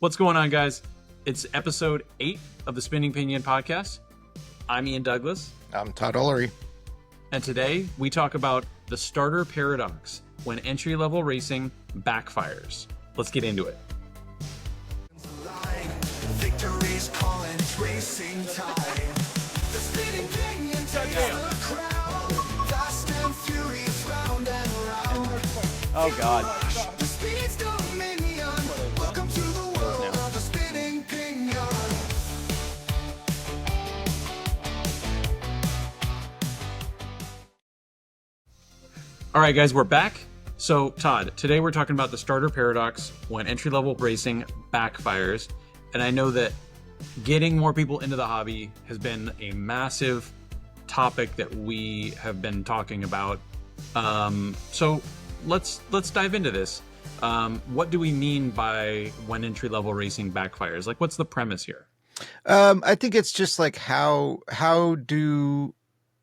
What's going on, guys? It's episode 8 of the Spinning Pinion podcast. I'm Ian Douglas. I'm Todd Ulery. And today we talk about the starter paradox when entry-level racing backfires. Let's get into it. Victory's calling, it's racing time. The spinning pinion takes the crown. Fast and furious, round and round. Oh, God. The speed's dominion. Welcome to the world of the spinning pinion. All right, guys, we're back. So, Todd, today we're talking about the starter paradox when entry-level racing backfires. And I know that getting more people into the hobby has been a massive topic that we have been talking about. So let's dive into this. What do we mean by when entry-level racing backfires? Like, what's the premise here? I think it's just like how do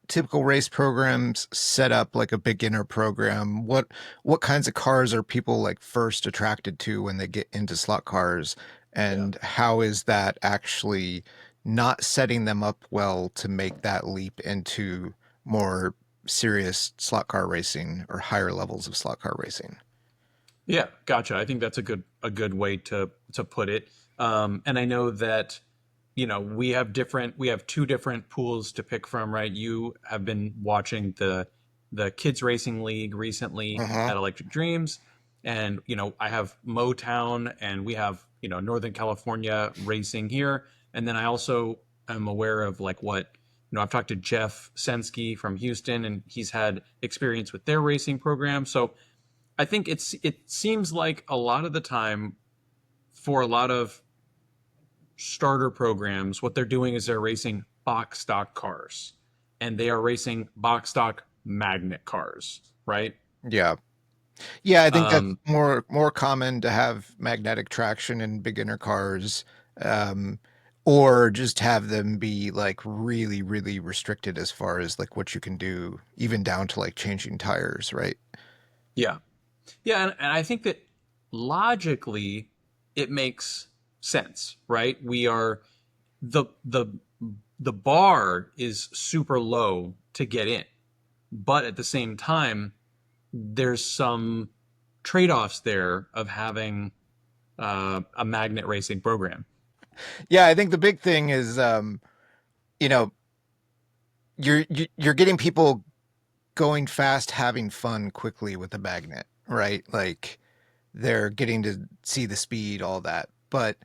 typical race programs set up like a beginner program? What kinds of cars are people like first attracted to when they get into slot cars? And how is that actually not setting them up well to make that leap into more serious slot car racing or higher levels of slot car racing? Yeah, gotcha. I think that's a good way to put it. And I know that, you know, we have two different pools to pick from, right? You have been watching the Kids Racing League recently at Electric Dreams. And, you know, I have Motown and we have, you know, Northern California racing here. And then I also am aware of like what, you know, I've talked to Jeff Sensky from Houston and he's had experience with their racing program. So I think it seems like a lot of the time for a lot of starter programs, what they're doing is they're racing box stock cars and they are racing box stock magnet cars, right? Yeah. Yeah, I think that's more common to have magnetic traction in beginner cars, or just have them be like really, really restricted as far as like what you can do, even down to like changing tires, right? Yeah. Yeah, and I think that logically it makes sense, right? We are the bar is super low to get in, but at the same time, there's some trade-offs there of having a magnet racing program. Yeah, I think the big thing is, you know, you're getting people going fast, having fun quickly with a magnet, right? Like they're getting to see the speed, all that. But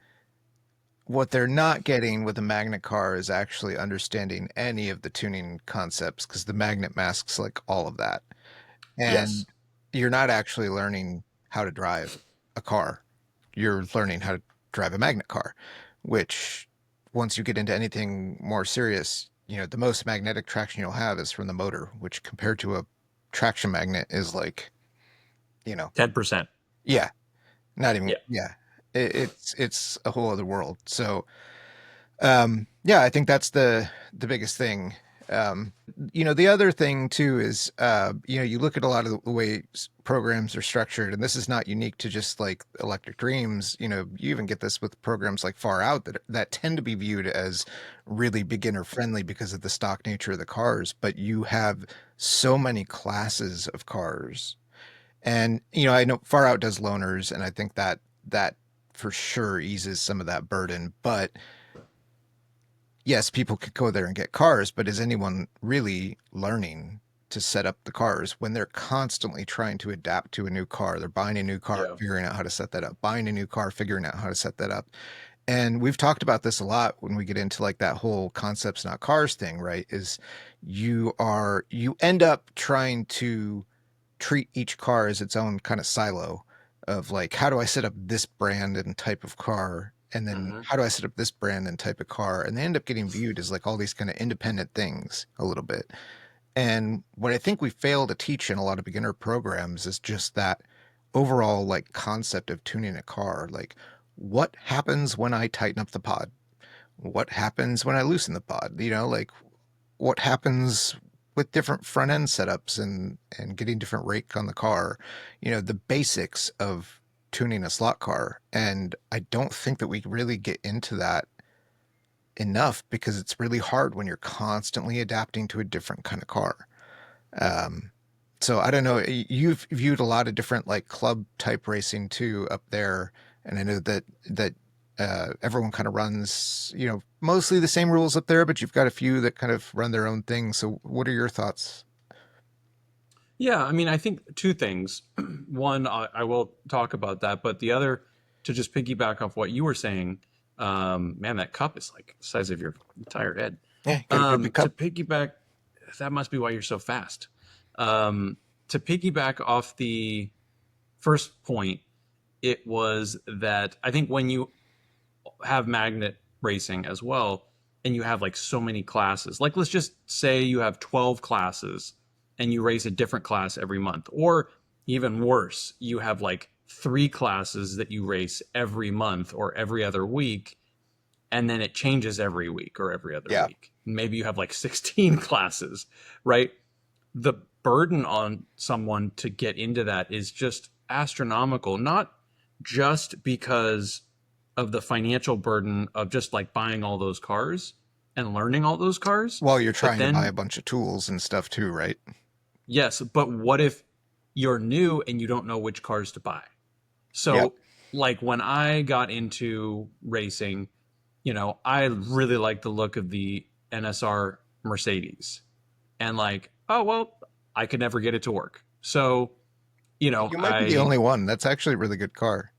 what they're not getting with a magnet car is actually understanding any of the tuning concepts because the magnet masks like all of that. And Yes. you're not actually learning how to drive a car. You're learning how to drive a magnet car, which once you get into anything more serious, you know, the most magnetic traction you'll have is from the motor, which compared to a traction magnet is like, you know, 10%. yeah, not even, Yeah. It's a whole other world. So, yeah, I think that's the biggest thing. You know, the other thing too is, you know, you look at a lot of the way programs are structured, and this is not unique to just like Electric Dreams. You know, you even get this with programs like Far Out that tend to be viewed as really beginner friendly because of the stock nature of the cars. But you have so many classes of cars, and you know, I know Far Out does loaners, and I think that for sure eases some of that burden, but yes, people could go there and get cars, but is anyone really learning to set up the cars when they're constantly trying to adapt to a new car? They're buying a new car, figuring out how to set that up, buying a new car, figuring out how to set that up. And we've talked about this a lot when we get into like that whole concepts, not cars thing, right? Is you end up trying to treat each car as its own kind of silo of like, how do I set up this brand and type of car? And then how do I set up this brand and type of car? And they end up getting viewed as like all these kind of independent things a little bit. And what I think we fail to teach in a lot of beginner programs is just that overall like concept of tuning a car. Like what happens when I tighten up the pod? What happens when I loosen the pod? You know, like what happens with different front end setups and getting different rake on the car, you know, the basics of tuning a slot car. And I don't think that we really get into that enough because it's really hard when you're constantly adapting to a different kind of car. Um, so I don't know. You've viewed a lot of different like club type racing too up there, and I know that everyone kind of runs, mostly the same rules up there, but you've got a few that kind of run their own thing. So what are your thoughts? Yeah, I mean, I think two things. One, I will talk about that, but the other, to just piggyback off what you were saying, man, that cup is like the size of your entire head. Yeah, got a good big To cup. piggyback, that must be why you're so fast. To piggyback off the first point, it was that I think when you have magnet racing as well, and you have like so many classes, like let's just say you have 12 classes and you race a different class every month, or even worse, you have like three classes that you race every month or every other week, and then it changes every week or every other Yeah. week. Maybe you have like 16 classes, right? The burden on someone to get into that is just astronomical, not just because of the financial burden of just like buying all those cars and learning all those cars, While you're but trying to buy a then bunch of tools and stuff too, right? yes, but what if you're new and you don't know which cars to buy? Yep. So like when I got into racing, I really like the look of the NSR Mercedes. And like, oh well, I could never get it to work. So, You might be the I only one. That's actually a really good car.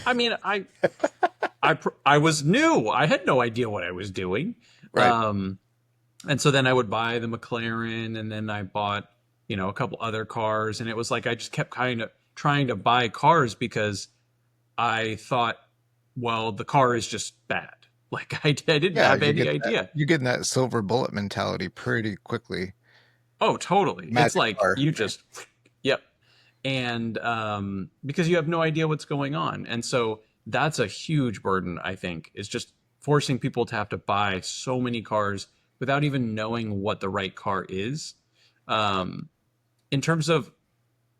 I mean, I was new. I had no idea what I was doing. Right. And so then I would buy the McLaren, and then I bought, a couple other cars, and it was like I just kept kind of trying to buy cars because I thought, well, the car is just bad. Like I didn't Yeah, have any idea. you're getting that silver bullet mentality pretty quickly. Oh, totally. It's Magic like car. you just, yep. And because you have no idea what's going on. And so that's a huge burden, I think, is just forcing people to have to buy so many cars without even knowing what the right car is. Um, in terms of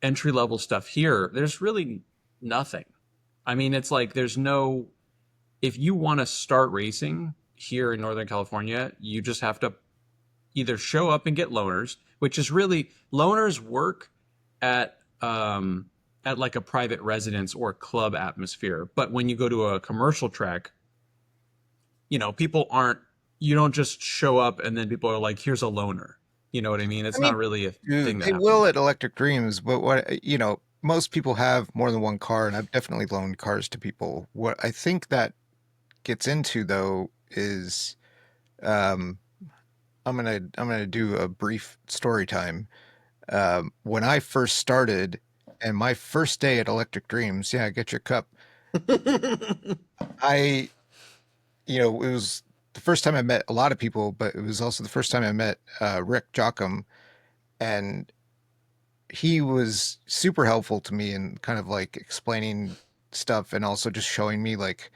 entry level stuff here, there's really nothing. I mean, it's like if you want to start racing here in Northern California, you just have to either show up and get loaners, which is really loaners work at like a private residence or club atmosphere. But when you go to a commercial track, people aren't. You don't just show up and then people are like, "Here's a loaner." You know what I mean? I It's mean, not really a thing that they will happens. at Electric Dreams, but most people have more than one car, and I've definitely loaned cars to people. What I think that gets into though is, um, I'm gonna do a brief story time. When I first started, and my first day at Electric Dreams, yeah, get your cup. I, it was the first time I met a lot of people, but it was also the first time I met Rick Jockum, and he was super helpful to me and kind of like explaining stuff and also just showing me like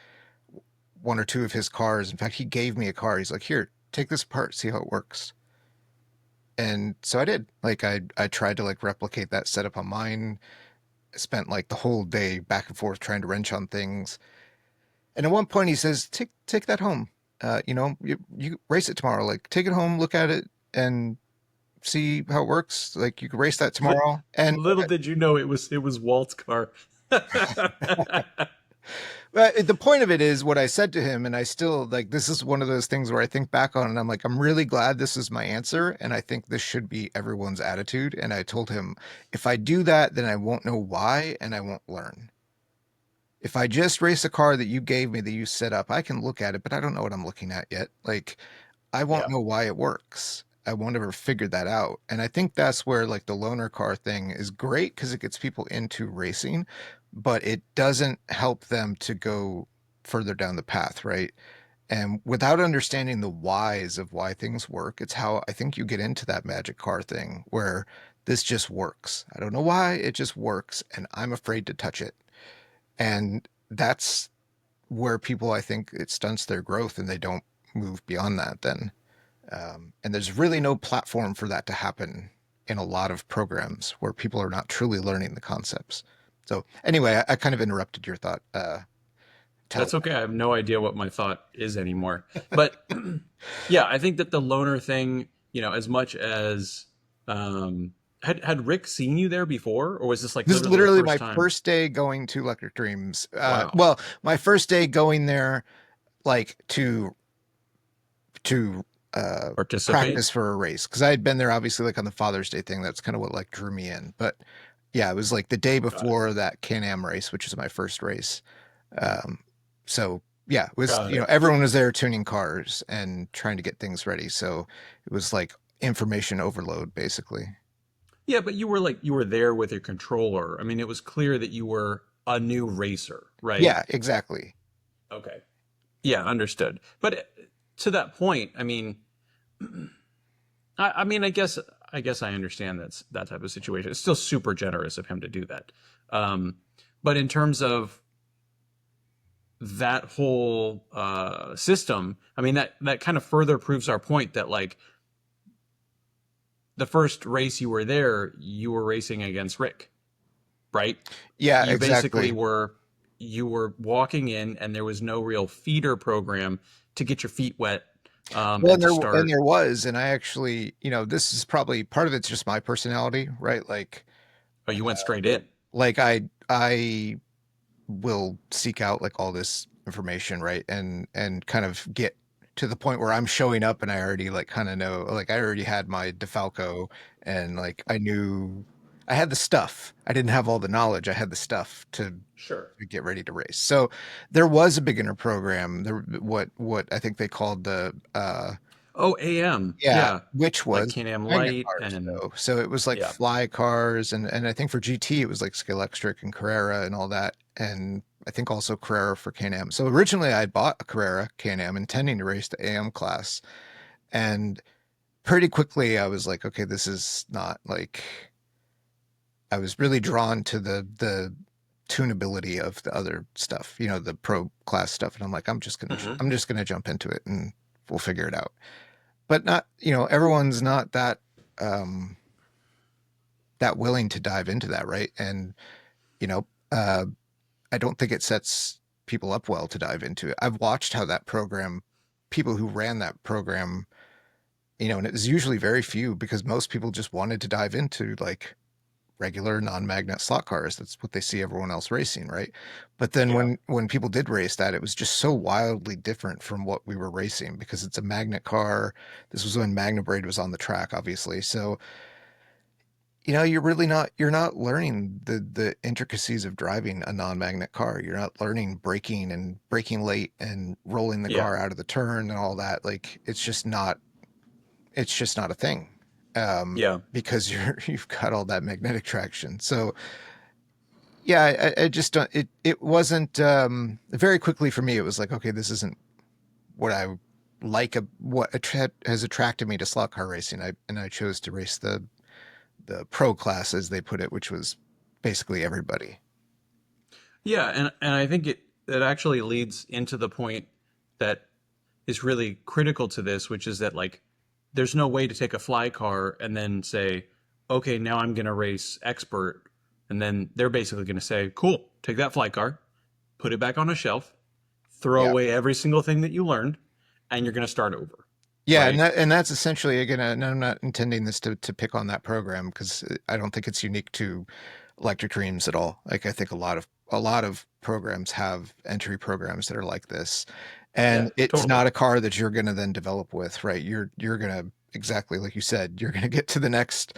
one or two of his cars. In fact, he gave me a car. He's like, "Here, take this apart, see how it works." And so I did. Like I tried to like replicate that setup on mine. I spent like the whole day back and forth trying to wrench on things. And at one point he says, "Take that home. You race it tomorrow. Like take it home, look at it, and see how it works. Like you can race that tomorrow." And Little did you know it was Walt's car. but the point of it is what I said to him, and I still like this is one of those things where I think back on and I'm like, I'm really glad this is my answer, and I think this should be everyone's attitude. And I told him, if I do that, then I won't know why and I won't learn. If I just race a car that you gave me that you set up, I can look at it, but I don't know what I'm looking at yet. Like I won't Yeah. know why it works. I won't ever figure that out. And I think that's where like the loaner car thing is great because it gets people into racing, but it doesn't help them to go further down the path, right? And without understanding the whys of why things work, it's how I think you get into that magic car thing where this just works. I don't know why, it just works, and I'm afraid to touch it. And that's where people, I think, it stunts their growth and they don't move beyond that then. And there's really no platform for that to happen in a lot of programs where people are not truly learning the concepts. So anyway, I kind of interrupted your thought. That's okay. I have no idea what my thought is anymore. But yeah, I think that the loner thing, as much as had Rick seen you there before, or was this like This is literally the literally first my time? first day going to Electric Dreams. Wow. Well, my first day going there, like to Participate? practice for a race, because I had been there obviously like on the Father's Day thing. That's kind of what like drew me in. But yeah, it was like the day Got it. before that Can-Am race, which is my first race. Um, so yeah, it was Got it. everyone was there tuning cars and trying to get things ready. So it was like information overload basically. Yeah, but you were there with your controller. I mean, it was clear that you were a new racer, right? Yeah, exactly. Okay. Yeah, understood. But to that point, I mean, I guess I understand that type of situation. It's still super generous of him to do that. Um, but in terms of that whole system, I mean that kind of further proves our point that like the first race you were there, you were racing against Rick, right? Yeah, You basically exactly. were you were walking in, and there was no real feeder program to get your feet wet Well, and to and start. there was, and I actually, this is probably part of it's just my personality, right? Oh, you went straight in. Like I will seek out like all this information, right? And kind of get to the point where I'm showing up and I already like kind of know, like I already had my DeFalco and like I knew I had the stuff. I didn't have all the knowledge. I had the stuff Sure. to get ready to race. So there was a beginner program. There what I think they called the Oh, AM. yeah, Yeah. which Like was Can-Am magnet Light cars and though. So it was like yeah. fly cars and I think for GT it was like Scalextric and Carrera and all that. And I think also Carrera for Can-Am. So originally I bought a Carrera Can-Am intending to race the AM class. And pretty quickly I was like, okay, this is not like I was really drawn to the tunability of the other stuff, the pro class stuff. And I'm like, Hmm. I'm just gonna jump into it and we'll figure it out. But not, everyone's not um that willing to dive into that, right? And you know, uh I don't think it sets people up well to dive into it. I've watched how that program, people who ran that program, and it was usually very few because most people just wanted to dive into like regular non-magnet slot cars. That's what they see everyone else racing, right? But then Yeah. when people did race that, it was just so wildly different from what we were racing because it's a magnet car. This was when Magna Braid was on the track, obviously. So, you're not learning the intricacies of driving a non-magnet car. You're not learning braking and braking late and rolling the Yeah. car out of the turn and all that. Like it's just not a thing. Yeah. Because you've got all that magnetic traction. So yeah, I just don't. It wasn't very quickly for me. It was like, okay, this isn't what I like. Has attracted me to slot car racing. I chose to race the pro class, as they put it, which was basically everybody. Yeah, and I think it actually leads into the point that is really critical to this, which is that like there's no way to take a fly car and then say, okay, now I'm gonna race expert, and then they're basically gonna say, cool, take that fly car, put it back on a shelf, throw Yeah, away every single thing that you learned, and you're gonna start over, yeah, and right? that's essentially again. And I'm not intending this to pick on that program because I don't think it's unique to Electric Dreams at all. Like I think a lot of programs have entry programs that are like this, Yeah, and it's totally. not a car that you're going to then develop with, right? You're going to exactly like you said, you're going to get to the next,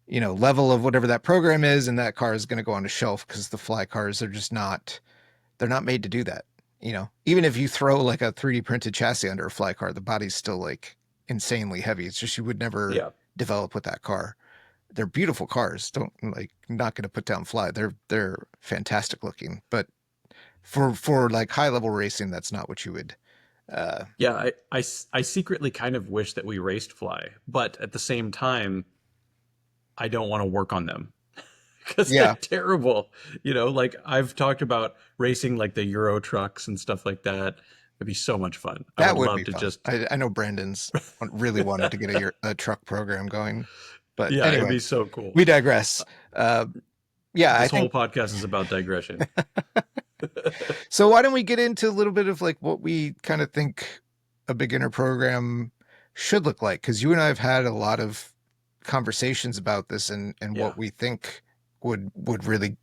level of whatever that program is, and that car is going to go on a shelf because the fly cars are just not they're not made to do that. Even if you throw like a 3D printed chassis under a fly car, the body's still like insanely heavy. It's just you would never Yeah. develop with that car. They're beautiful cars. Don't like not going to put down fly. They're fantastic looking, but for like high level racing, that's not what you would. Uh, Yeah, I secretly kind of wish that we raced fly, but at the same time, I don't want to work on them because they're yeah, terrible. Like I've talked about racing like the Euro trucks and stuff like that. It'd be so much fun. I that would would love be to fun. just, I know Brandon's really wanted to get a truck program going, but yeah, it'd anyway, be so cool. we digress. Uh, Yeah, I This whole think podcast is about digression. so. Why don't we get into a little bit of like what we kind of think a beginner program should look like? Because you and I have had a lot of conversations about this and Yeah. what we think would really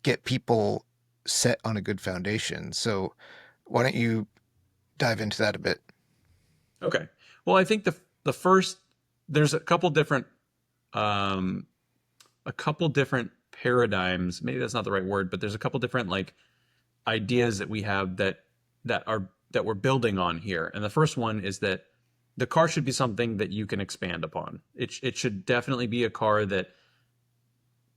get people set on a good foundation. So why don't you dive into that a bit? Okay. Well, I think the first there's um a couple different paradigms. Maybe that's not the right word, but there's a couple different like ideas that we have that we're building on here. And the first one is that the car should be something that you can expand upon. It should definitely be a car that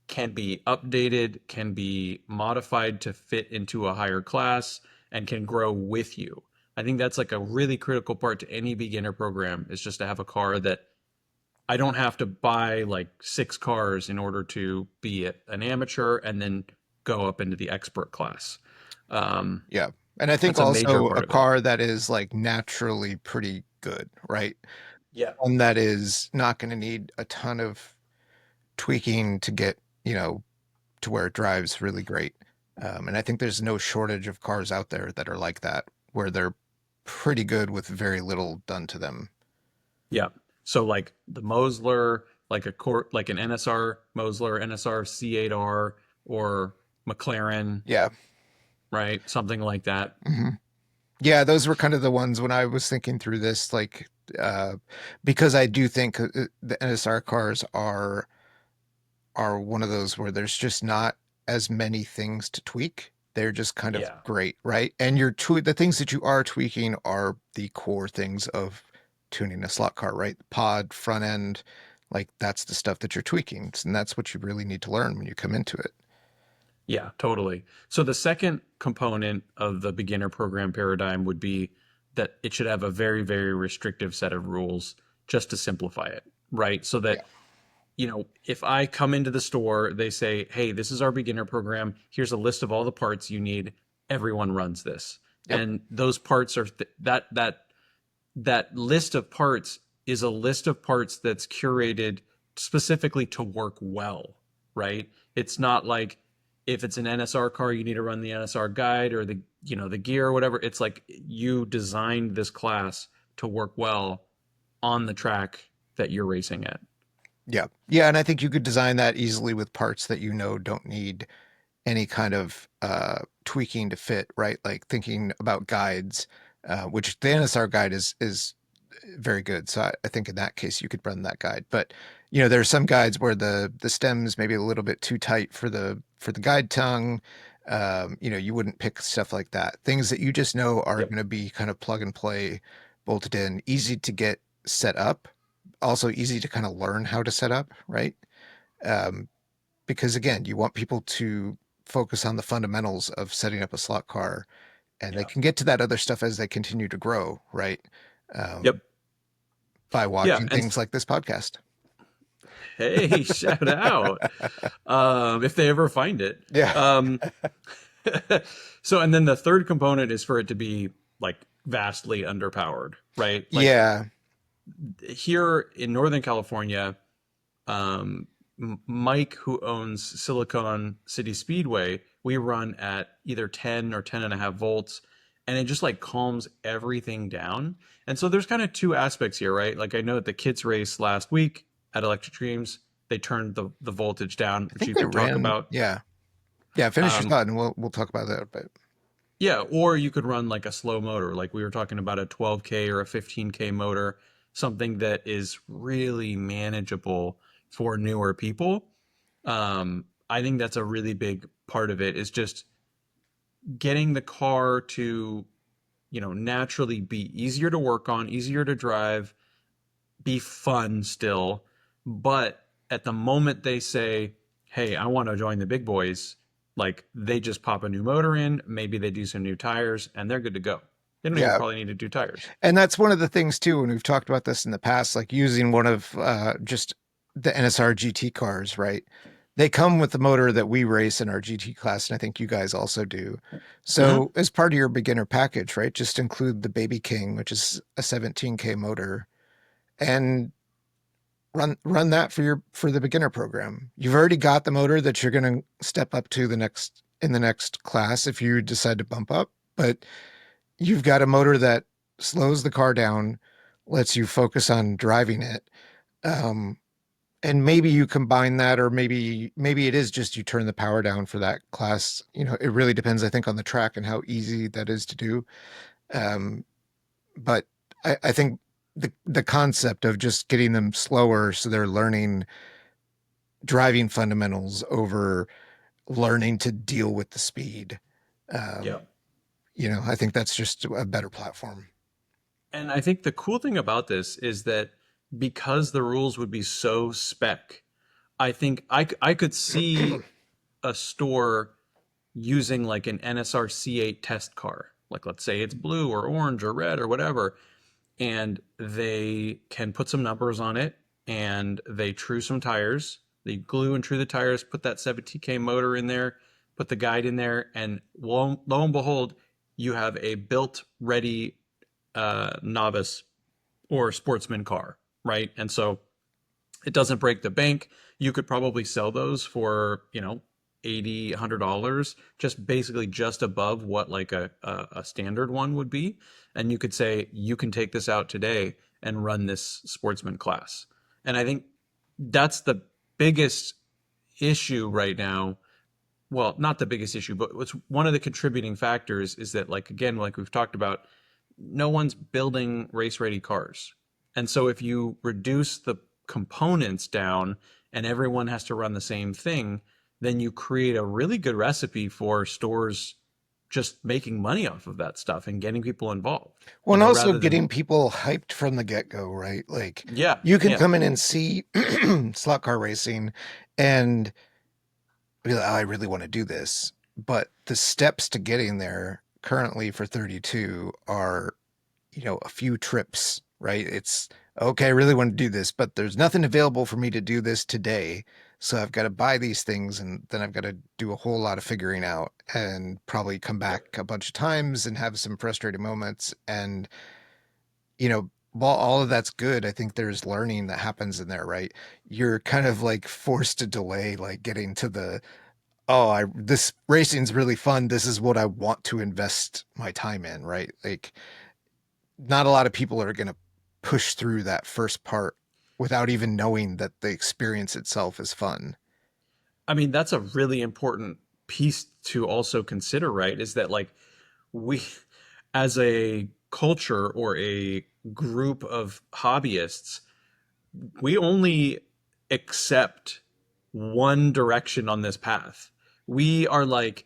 can be updated, can be modified to fit into a higher class, and can grow with you. I think that's like a really critical part to any beginner program is just to have a car that I don't have to buy like 6 cars in order to be an amateur and then go up into the expert class. Um, Yeah. And I think that's a major also part a of it. car that is like naturally pretty good, right? Yeah. One that is not going to need a ton of tweaking to get, to where it drives really great. And I think there's no shortage of cars out there that are like that, where they're pretty good with very little done to them. Yeah. So like the Mosler, like an NSR Mosler, NSR C8R, or McLaren, Yeah. right? Something like that. hmm Yeah, those were kind of the ones when I was thinking through this, like, uh, because I do think the NSR cars are one of those where there's just not as many things to tweak. They're just kind of Yeah. great, right? And the things that you are tweaking are the core things of tuning a slot car, right? Pod, front end, like that's the stuff that you're tweaking. And that's what you really need to learn when you come into it. Yeah, totally. So the second component of the beginner program paradigm would be that it should have a very, very restrictive set of rules just to simplify it, right? So that, Yeah. if I come into the store, they say, hey, this is our beginner program. Here's a list of all the parts you need. Everyone runs this. Yep. And those parts are that list of parts is a list of parts that's curated specifically to work well, right? It's not like if it's an NSR car, you need to run the NSR guide or the gear or whatever. It's like you designed this class to work well on the track that you're racing at. Yeah. Yeah. And I think you could design that easily with parts that don't need any kind of tweaking to fit, right? Like thinking about guides, which the NSR guide is very good. So I think in that case you could run that guide. But there are some guides where the stem's maybe a little bit too tight for the guide tongue. You wouldn't pick stuff like that. Things that you just know are Yep. going to be kind of plug and play, bolted in, easy to get set up, also easy to kind of learn how to set up, right? Um, because again, you want people to focus on the fundamentals of setting up a slot car, and they Yeah. can get to that other stuff as they continue to grow, right? Yep. By Yeah. watching And things like this podcast. hey, shout out. If they ever find it. Yeah. So, and then the third component is for it to be like vastly underpowered, right? Like Yeah. here in Northern California, Mike, who owns Silicon City Speedway, we run at either 10 or 10 and a half volts, and it just like calms everything down. And so there's kind of two aspects here, right? Like I know at the kids race last week at Electric Dreams, they turned the voltage down, I which think you they could talk ran. about. Yeah. Yeah. Finish your Um, thought and we'll talk about that. But Yeah, or you could run like a slow motor, like we were talking about a 12K or a 15K motor, something that is really manageable for newer people. I think that's a really big part of it is just getting the car to, naturally be easier to work on, easier to drive, be fun still. But at the moment they say, hey, I want to join the big boys, like they just pop a new motor in, maybe they do some new tires, and they're good to go. They don't even yeah. probably need to do tires. And that's one of the things too, when we've talked about this in the past, like using one of just the NSR GT cars, right? They come with the motor that we race in our GT class, and I think you guys also do. Mhm. So as part of your beginner package, right, just include the Baby King, which is a 17K motor. And run that for the beginner program. You've already got the motor that you're going to step up to in the next class if you decide to bump up, but you've got a motor that slows the car down, lets you focus on driving it. Um, and maybe you combine that, or maybe it is just you turn the power down for that class. It really depends, I think, on the track and how easy that is to do. Um, but I think the concept of just getting them slower so they're learning driving fundamentals over learning to deal with the speed. Yeah. Um, I think that's just a better platform. And I think the cool thing about this is that because the rules would be so spec, I think I could see a store using like an NSR C8 test car. Like let's say it's blue or orange or red or whatever, and they can put some numbers on it and they true some tires. They glue and true the tires, put that 70K motor in there, put the guide in there, and lo and behold, you have a built ready novice or sportsman car, right? And so it doesn't break the bank. You could probably sell those for, $80, $100, just basically just above what like a standard one would be. And you could say, you can take this out today and run this sportsman class. And I think that's the biggest issue right now. Well, not the biggest issue, but what's one of the contributing factors is that, like, again, like we've talked about, no one's building race ready cars. And so if you reduce the components down and everyone has to run the same thing, then you create a really good recipe for stores just making money off of that stuff and getting people involved. Well, and also Rather than getting people hyped from the get-go, right? Like, yeah, you can yeah, come in and see slot car racing and be like, oh, I really want to do this. But the steps to getting there currently for 32 are, a few trips, right? It's okay, I really want to do this, but there's nothing available for me to do this today. So I've got to buy these things, and then I've got to do a whole lot of figuring out and probably come yep, back a bunch of times and have some frustrating moments. And, while all of that's good, I think there's learning that happens in there, right? You're kind of like forced to delay, like getting to oh, this racing's really fun. This is what I want to invest my time in, right? Like, not a lot of people are going to push through that first part without even knowing that the experience itself is fun. I mean, that's a really important piece to also consider, right? Is that like we, as a culture or a group of hobbyists, we only accept one direction on this path. We are like,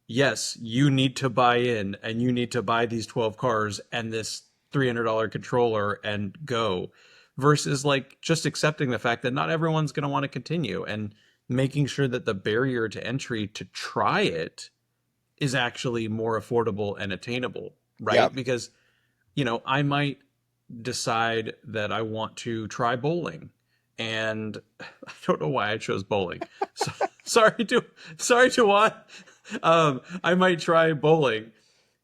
yes, you need to buy in and you need to buy these 12 cars and this $300 controller and go, versus like just accepting the fact that not everyone's going to want to continue and making sure that the barrier to entry to try it is actually more affordable and attainable, Yeah. right? Because, I might decide that I want to try bowling. And I don't know why I chose bowling. So, sorry to what. I might try bowling,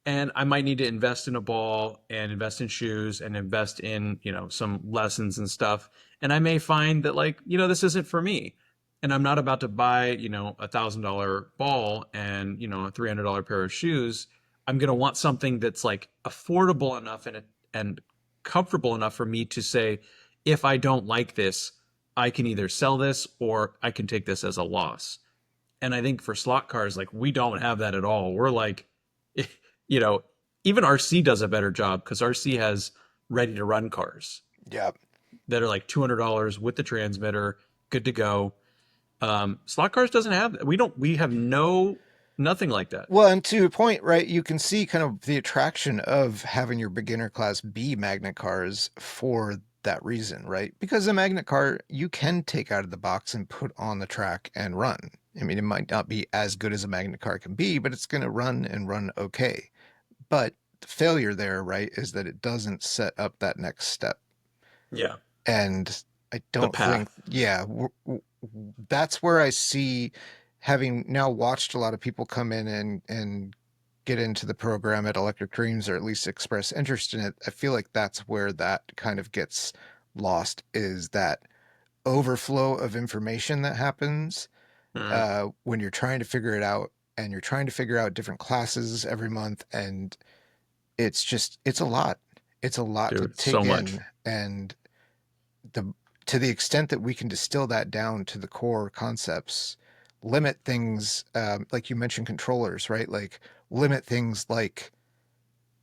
and I might need to invest in a ball and invest in shoes and invest in, some lessons and stuff. And I may find that like, this isn't for me. And I'm not about to buy, $1,000 ball and, a $300 pair of shoes. I'm going to want something that's like affordable enough and comfortable enough for me to say, if I don't like this, I can either sell this or I can take this as a loss. And I think for slot cars, like we don't have that at all. We're like, you know, even RC does a better job because RC has ready to run cars Yeah. that are like $200 with the transmitter, good to go. Slot cars doesn't have that. We have nothing like that. Well, and to your point, right, you can see kind of the attraction of having your beginner class be magnet cars for that reason, right? Because a magnet car you can take out of the box and put on the track and run. I mean, it might not be as good as a magnet car can be, but it's going to run and run okay. But the failure there, right, is that it doesn't set up that next step. Yeah. And I The don't think, path. yeah, that's where I see, having now watched a lot of people come in and get into the program at Electric Dreams, or at least express interest in it. I feel like that's where that kind of gets lost, is that overflow of information that happens when you're trying to figure it out, and you're trying to figure out different classes every month, and it's a lot. It's a lot to Dude, take so much. in, and the to the extent that we can distill that down to the core concepts, limit things, like you mentioned controllers, right? Like limit things like,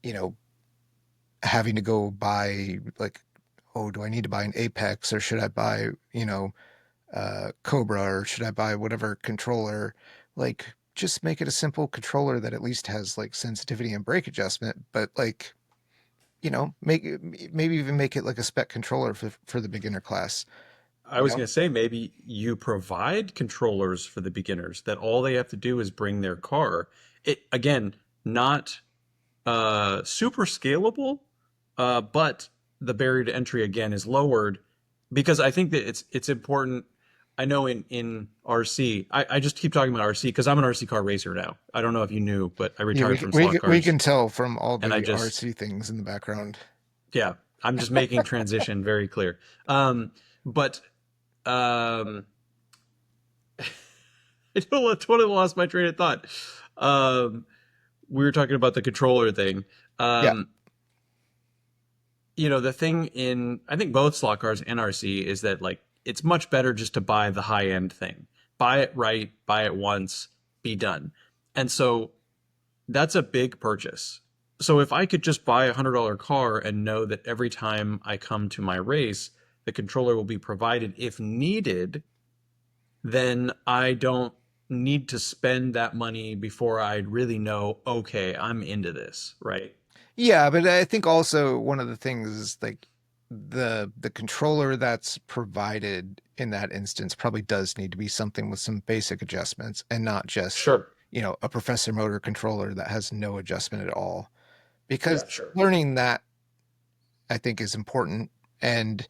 you know, having to go buy like, oh, do I need to buy an Apex, or should I buy, Cobra, or should I buy whatever controller? Like, just make it a simple controller that at least has like sensitivity and brake adjustment, but like, make maybe even make it like a spec controller for the beginner class, I you was know? going to say maybe you provide controllers for the beginners that all they have to do is bring their car. It again, not super scalable, but the barrier to entry again is lowered because I think that it's important. I know in RC, I just keep talking about RC because I'm an RC car racer now. I don't know if you knew, but I Yeah, retired from slot we cars, can tell from all and I the just RC things in the background. yeah, I'm just making transition very clear. But um, I totally lost my train of thought. Um, we were talking about the controller thing. Yeah. Um, the thing in I think both slot cars and RC is that like it's much better just to buy the high end thing. Buy it right, buy it once, be done. And so that's a big purchase. So if I could just buy $100 car and know that every time I come to my race, the controller will be provided if needed, then I don't need to spend that money before I really know, okay, I'm into this, right? Yeah, but I think also one of the things is like the controller that's provided in that instance probably does need to be something with some basic adjustments, and not just, Sure. a Professor Motor controller that has no adjustment at all. Because Yeah, sure. learning that, I think, is important, and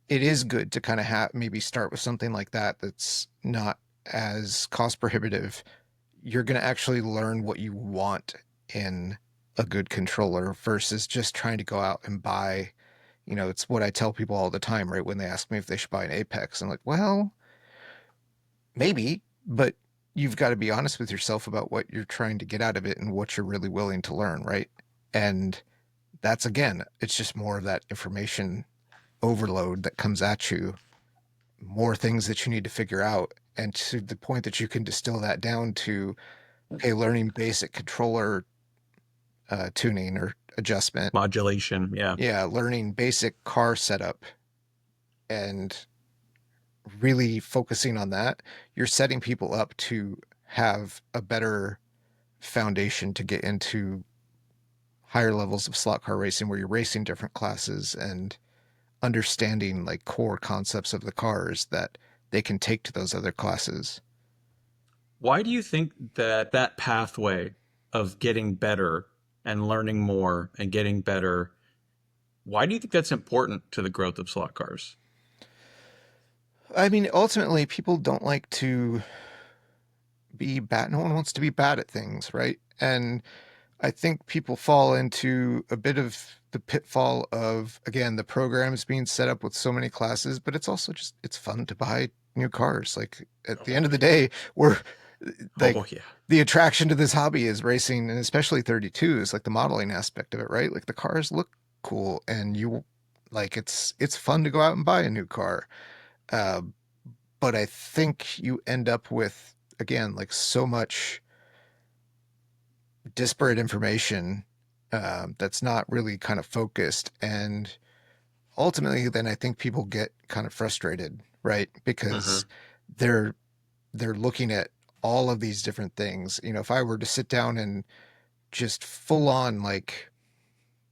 it is good to kind of have maybe start with something like that that's not as cost prohibitive. You're going to actually learn what you want in a good controller versus just trying to go out and buy. It's what I tell people all the time, right? When they ask me if they should buy an Apex, I'm like, well, maybe, but you've got to be honest with yourself about what you're trying to get out of it and what you're really willing to learn, right? And that's, again, it's just more of that information overload that comes at you, more things that you need to figure out. And to the point that you can distill that down to, okay, learning basic controller tuning or adjustment. Modulation, yeah. Yeah, learning basic car setup and really focusing on that, you're setting people up to have a better foundation to get into higher levels of slot car racing where you're racing different classes and understanding like core concepts of the cars that they can take to those other classes. Why do you think that pathway of getting better and learning more and getting better, why do you think that's important to the growth of slot cars? I mean, ultimately, people don't like to be bad. No one wants to be bad at things, right? And I think people fall into a bit of the pitfall of, again, the programs being set up with so many classes, but it's also just, it's fun to buy new cars. Like at the end of the day, we're like, Oh, yeah. the attraction to this hobby is racing, and especially 32 is like the modeling aspect of it, right? Like the cars look cool, and you like, it's fun to go out and buy a new car. Uh, but I think you end up with, again, like so much disparate information that's not really kind of focused. And ultimately, then I think people get kind of frustrated, right? Because Hmm. they're looking at all of these different things. If I were to sit down and just full on like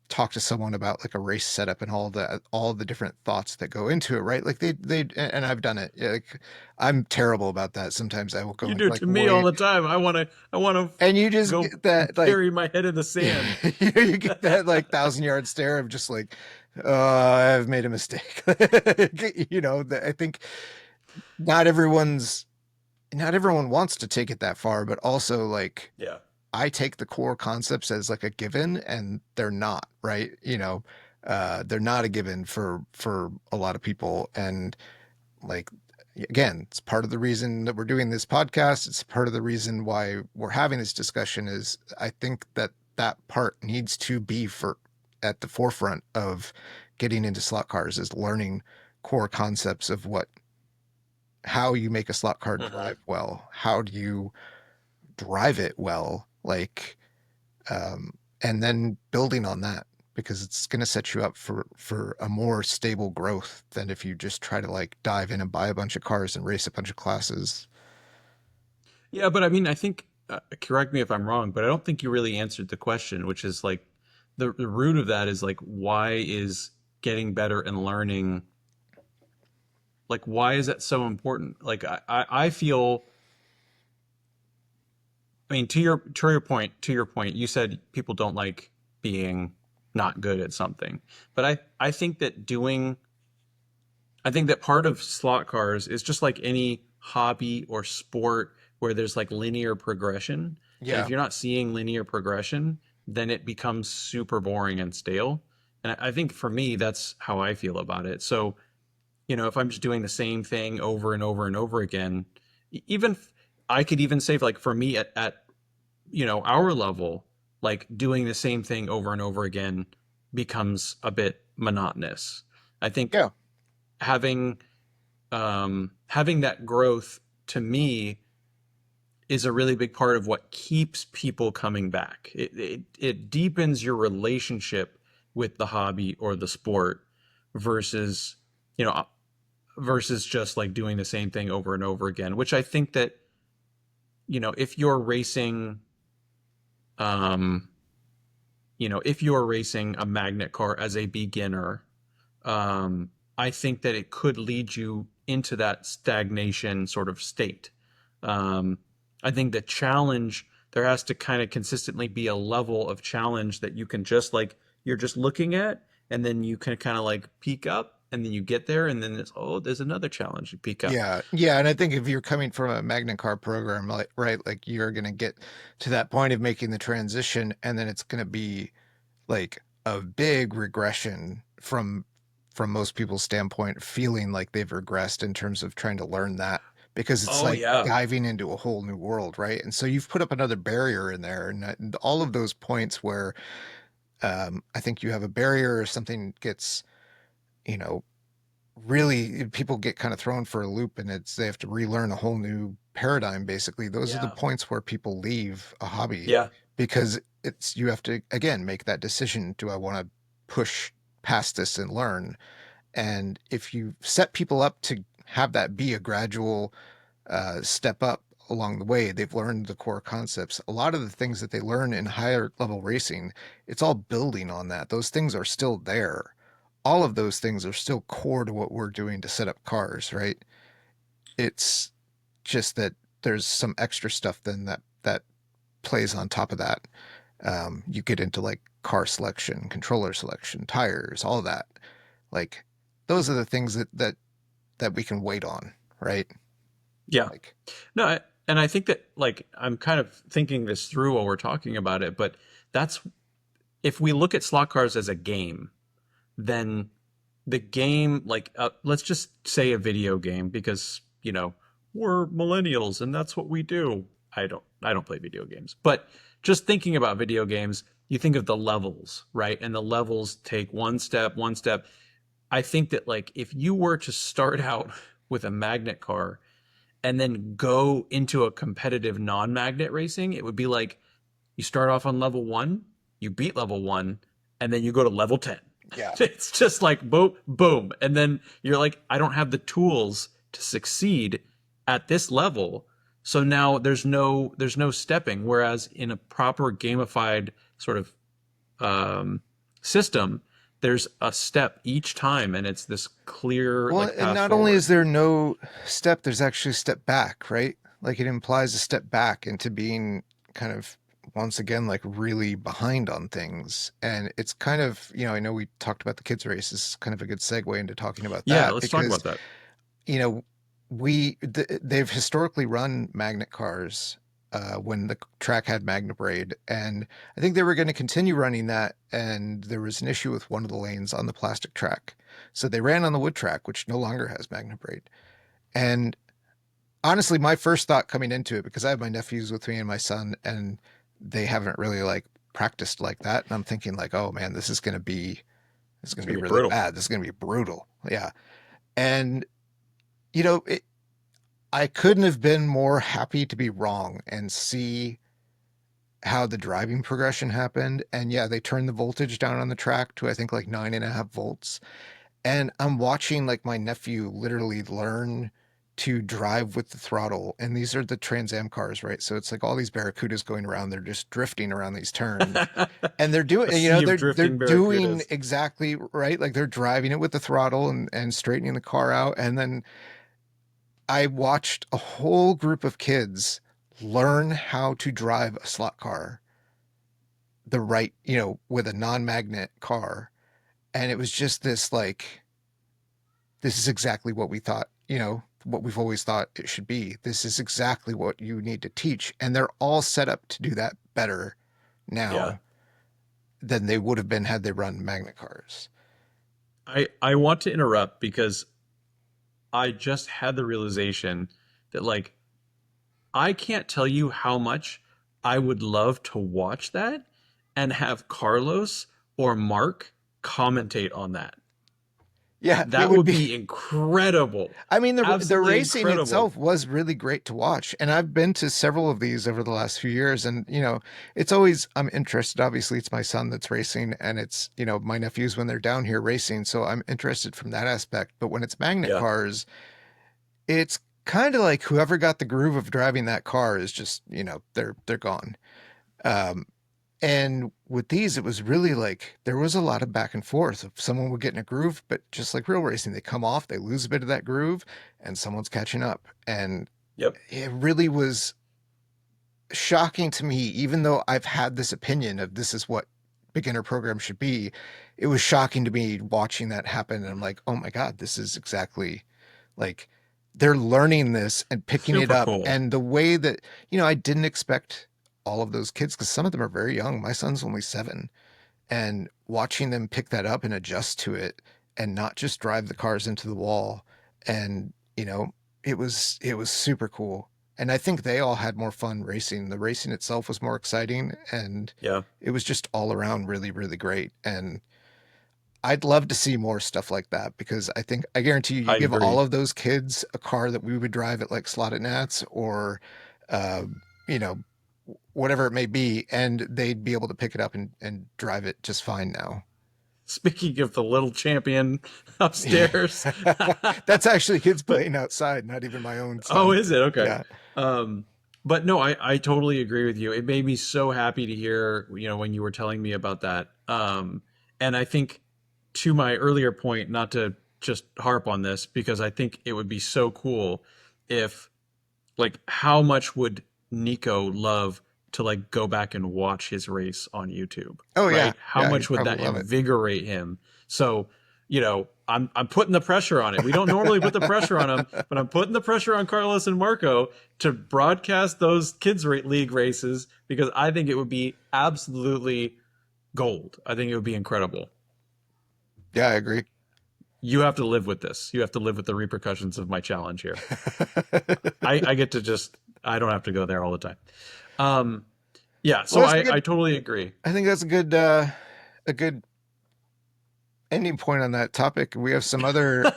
talk to someone about like a race setup and all the different thoughts that go into it, right? Like they and I've done it. Like I'm terrible about that. Sometimes I will go You and do it like to me all way, the time. I want to and you just go get that like bury my head in the sand. you get that like 1,000-yard stare of just like, I've made a mistake. I think not everyone's not everyone wants to take it that far, but also like Yeah. I take the core concepts as like a given, and they're not, right? They're not a given for a lot of people. And Like, again, it's part of the reason that we're doing this podcast. It's part of the reason why we're having this discussion is I think that that part needs to be for at the forefront of getting into slot cars is learning core concepts of how you make a slot car Mhm. drive well. How do you drive it well? Like, and then building on that because it's going to set you up for a more stable growth than if you just try to like dive in and buy a bunch of cars and race a bunch of classes. Yeah, but I mean, I think, correct me if I'm wrong, but I don't think you really answered the question, which is like the root of that is like, why is getting better and learning, like, why is that so important? Like, I feel, I mean, to your point, you said people don't like being not good at something, but I think that I think that part of slot cars is just like any hobby or sport where there's like linear progression. And if Yeah. you're not seeing linear progression, then it becomes super boring and stale. And I think for me, that's how I feel about it. So, if I'm just doing the same thing over and over and over again, even I could even say like for me at our level, like doing the same thing over and over again becomes a bit monotonous. I think Yeah. having having that growth to me is a really big part of what keeps people coming back. It deepens your relationship with the hobby or the sport versus you know versus just like doing the same thing over and over again. Which I think that if you're racing, um, if you're racing a magnet car as a beginner, I think that it could lead you into that stagnation sort of state. Um, I think the challenge, there has to kind of consistently be a level of challenge that you can just like, you're just looking at, and then you can kind of like peak up, and then you get there, and then there's another challenge, you peak up. Yeah. Yeah. And I think if you're coming from a magnet car program, like, right, like you're going to get to that point of making the transition, and then it's going to be like a big regression from most people's standpoint, feeling like they've regressed in terms of trying to learn that because it's Oh like yeah. diving into a whole new world, right? And so you've put up another barrier in there, and all of those points where I think you have a barrier or something gets, you know, really people get kind of thrown for a loop, and they have to relearn a whole new paradigm. Basically, those are the Yeah. points where people leave a hobby Yeah. because you have to again make that decision: do I want to push past this and learn? And if you set people up to have that be a gradual step up along the way, they've learned the core concepts. A lot of the things that they learn in higher level racing, it's all building on that. Those things are still there. All of those things are still core to what we're doing to set up cars, right? It's just that there's some extra stuff then that plays on top of that. You get into like car selection, controller selection, tires, all of that. Like those are the things that we can wait on, right? Yeah. Like, No, and I think that like I'm kind of thinking this through while we're talking about it, but that's if we look at slot cars as a game, then the game, like, let's just say a video game because, we're millennials and that's what we do. I don't play video games, but just thinking about video games, you think of the levels, right? And the levels take one step. I think that like if you were to start out with a magnet car and then go into a competitive non-magnet racing, it would be like you start off on level 1, you beat level 1, and then you go to level 10. yeah. It's just like boom, boom. And then you're like, I don't have the tools to succeed at this level. So now there's no stepping. Whereas in a proper gamified sort of system, there's a step each time, and it's this clear Well, like and path not only forward. is there no step, there's actually a step back, right? Like it implies a step back into being kind of once again like really behind on things. And it's kind of, I know we talked about the kids race. This is kind of a good segue into talking about Yeah, that let's talk because, about that. you know, they've historically run magnet cars when the track had Magna Braid, and I think they were going to continue running that. And there was an issue with one of the lanes on the plastic track, so they ran on the wood track, which no longer has Magna Braid. And honestly, my first thought coming into it, because I have my nephews with me and my son, and they haven't really like practiced like that. And I'm thinking like, oh man, this is It's going to gonna be be really brutal. bad. This is going to be brutal. Yeah. And, you know, I couldn't have been more happy to be wrong and see how the driving progression happened. And yeah, they turned the voltage down on the track to, I think, like 9.5 volts. And I'm watching like my nephew literally learn to drive with the throttle. And these are the Trans Am cars, right? So it's like all these Barracudas going around. They're just drifting around these turns. And they're A doing, sea of they're drifting doing barracudas. exactly right. Like they're driving it with the throttle and straightening the car out. And then I watched a whole group of kids learn how to drive a slot car the right, with a non-magnet car. And it was just this like, this is exactly what we thought, what we've always thought it should be. This is exactly what you need to teach. And they're all set up to do that better Yeah. now than they would have been had they run magnet cars. I want to interrupt because I just had the realization that like I can't tell you how much I would love to watch that and have Carlos or Mark commentate on that. Yeah, it That would would be. be incredible. I mean, the Absolutely racing incredible. itself was really great to watch, and I've been to several of these over the last few years. And it's always I'm interested. Obviously, it's my son that's racing, and it's my nephews when they're down here racing, so I'm interested from that aspect. But when it's magnet Yeah. cars, it's kind of like whoever got the groove of driving that car is just they're gone. Um, and with these, it was really like there was a lot of back and forth. If someone would get in a groove, but just like real racing, they come off, they lose a bit of that groove, and someone's catching up. And Yep. it really was shocking to me, even though I've had this opinion of this is what beginner programs should be. It was shocking to me watching that happen. And I'm like, oh my God, this is exactly like they're learning this and picking it Super up. cool. And the way that, I didn't expect all of those kids because some of them are very young. My son's only 7, and watching them pick that up and adjust to it and not just drive the cars into the wall. And, it was super cool. And I think they all had more fun racing. The racing itself was more exciting, and Yeah. it was just all around really, really great. And I'd love to see more stuff like that because I guarantee you I give all agree. of those kids a car that we would drive at like Slotted Nats or, uh, you know, whatever it may be, and they'd be able to pick it up and drive it just fine now. Speaking of the little champion Yeah. upstairs. That's actually kids But playing outside, not even my own oh, son. is it? Okay. Yeah. Um, but no, I totally agree with you. It made me so happy to hear, when you were telling me about that. And I think to my earlier point, not to just harp on this, because I think it would be so cool if like how much would Nico love to like go back and watch his race on YouTube, Oh yeah. right? How Yeah, much he'd would probably that love it. invigorate him? So, I'm putting the pressure on it. We don't normally put the pressure on him, but I'm putting the pressure on Carlos and Marco to broadcast those league races because I think it would be absolutely gold. I think it would be incredible. Yeah, I agree. You have to live with this. You have to live with the repercussions of my challenge here. I get to just I don't have to go there all the time. Um, yeah, Well, so that's a I good. totally agree. I think that's a good ending point on that topic. We have some other.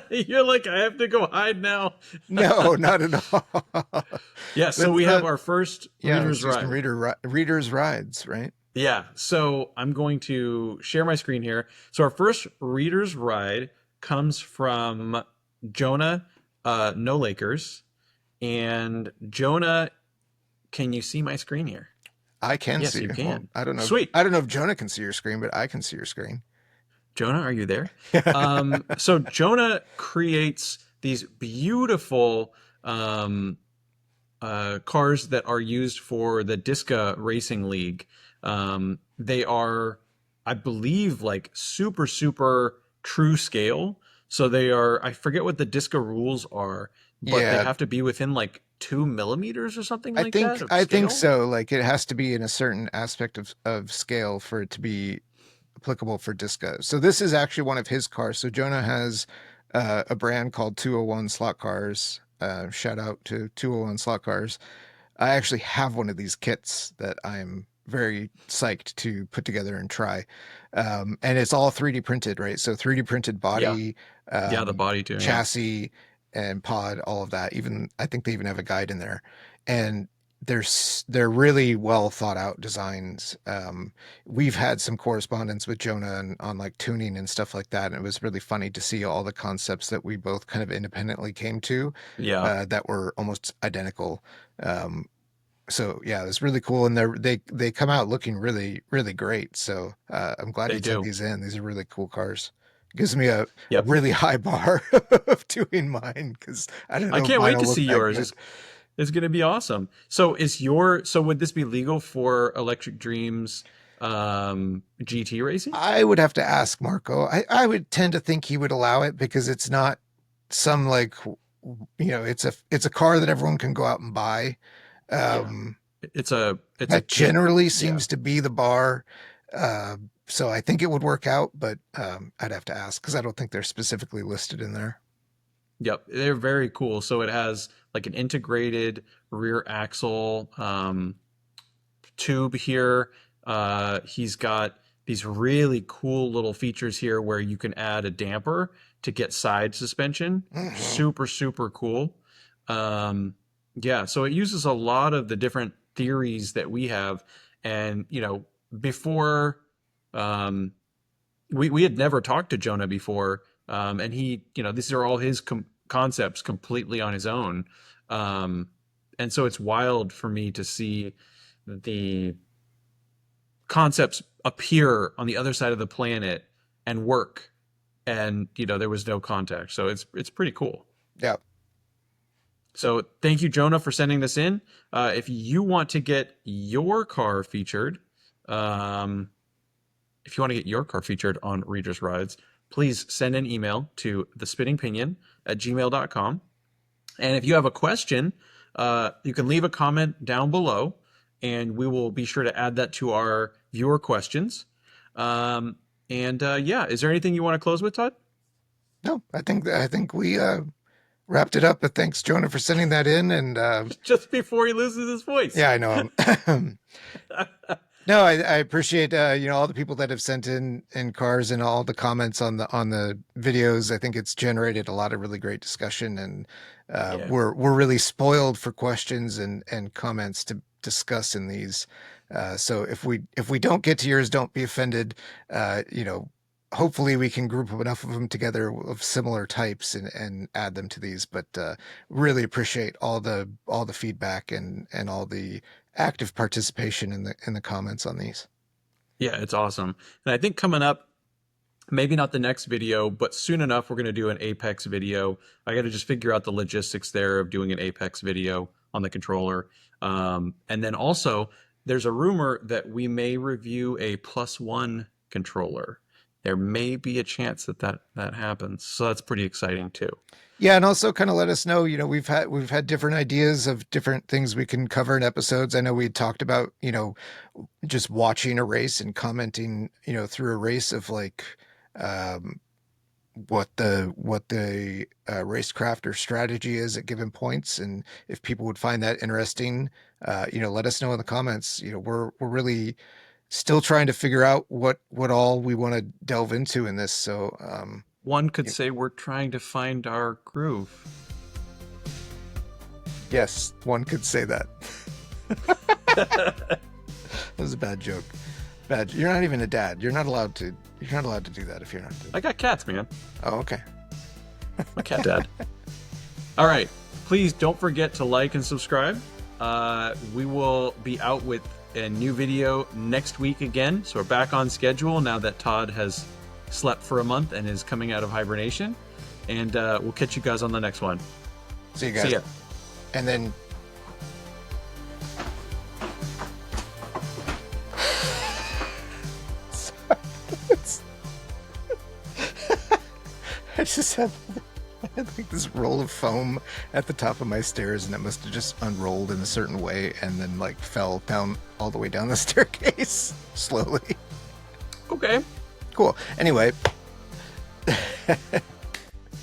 You're like I have to go hide now. No, not at all. Yeah, so Let's we have our first let's reader's do some ride. readers rides, right? Yeah, so I'm going to share my screen here. So our first reader's ride comes from Jonah, No Lakers, and Jonah. Can you see my screen here? I can Yes, see. you Well, can. I don't know. Sweet. I don't know if Jonah can see your screen, but I can see your screen. Jonah, are you there? So Jonah creates these beautiful cars that are used for the Disca Racing League. They are, I believe, like super, super true scale. So they are, I forget what the Disca rules are, but they Yeah, have to be within like 2 millimeters or something like that of I think scale. so. Like it has to be in a certain aspect of scale for it to be applicable for Disco. So this is actually one of his cars. So Jonah has a brand called 201 Slot Cars. Shout out to 201 Slot Cars. I actually have one of these kits that I'm very psyched to put together and try. And it's all 3D printed, right? So 3D printed Yeah. body, Yeah, the body too. Yeah. chassis, and pod, all of that. Even I think they even have a guide in there. And they're really well thought out designs. We've had some correspondence with Jonah on like tuning and stuff like that, and it was really funny to see all the concepts that we both kind of independently came to Yeah. that were almost identical. So yeah, it was really cool, and they come out looking really really great. So I'm glad They you sent do. these in. These are really cool cars. Gives me a Yep. really high bar of doing mine because I don't I know if can't mine wait will to look see that yours. good. It's going to be awesome. So would this be legal for Electric Dreams GT racing? I would have to ask Marco. I would tend to think he would allow it because it's not some like it's a car that everyone can go out and buy. Yeah. It's a That kit. generally Yeah. seems to be the bar. So I think it would work out, but I'd have to ask because I don't think they're specifically listed in there. Yep, they're very cool. So it has like an integrated rear axle tube here. He's got these really cool little features here where you can add a damper to get side suspension. Mhm. Super, super cool. Yeah, so it uses a lot of the different theories that we have. And, before we had never talked to Jonah before. And these are all his concepts completely on his own. And so it's wild for me to see the concepts appear on the other side of the planet and work. And, there was no contact. So it's pretty cool. Yeah. So thank you, Jonah, for sending this in. If you want to get your car featured, on Reader's Rides, please send an email to thespinningpinion@gmail.com. And if you have a question, you can leave a comment down below, and we will be sure to add that to our viewer questions. Yeah, is there anything you want to close with, Todd? No, I think we wrapped it up. But thanks, Jonah, for sending that in. And Just before he loses his voice. yeah, I know. No, I appreciate all the people that have sent in cars and all the comments on the videos. I think it's generated a lot of really great discussion, and Yeah. we're really spoiled for questions and comments to discuss in these. So if we don't get to yours, don't be offended. Hopefully we can group enough of them together of similar types and add them to these. But really appreciate all the feedback and all the active participation in the comments on these. Yeah, it's awesome. And I think coming up, maybe not the next video, but soon enough, we're going to do an Apex video. I got to just figure out the logistics there of doing an Apex video on the controller. And then also, there's a rumor that we may review a +1 controller. There may be a chance that happens. So that's pretty exciting too. Yeah, and also kind of let us know, we've had different ideas of different things we can cover in episodes. I know we talked about, just watching a race and commenting, through a race of like what the racecraft or strategy is at given points. And if people would find that interesting, let us know in the comments. We're really still trying to figure out what all we want to delve into in this. So one could say we're trying to find our groove. Yes, one could say that. That was a bad joke. Bad. You're not even a dad. You're not allowed to do that if you're not. I got cats, man. Oh, okay. My cat dad. All right. Please don't forget to like and subscribe. We will be out with a new video next week again. So we're back on schedule now that Todd has slept for a month and is coming out of hibernation. And we'll catch you guys on the next one. See you guys. See ya. And then I just had like this roll of foam at the top of my stairs, and it must have just unrolled in a certain way and then like fell down all the way down the staircase slowly. Okay. Cool. Anyway.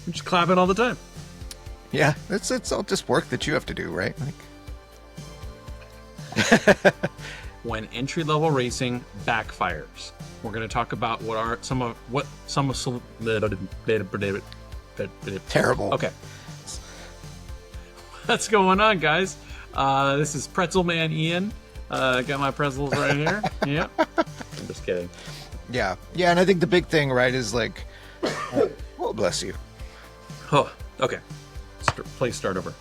I'm just clapping all the time. Yeah, it's all just work that you have to do, right? Like, When entry-level racing backfires, we're going to talk about terrible. Okay. What's going on, guys? This is Pretzel Man Ian. Got my pretzels right here. Yeah. I'm just kidding. Yeah, and I think the big thing, right, is like, oh, bless you. Oh, okay. Please start over.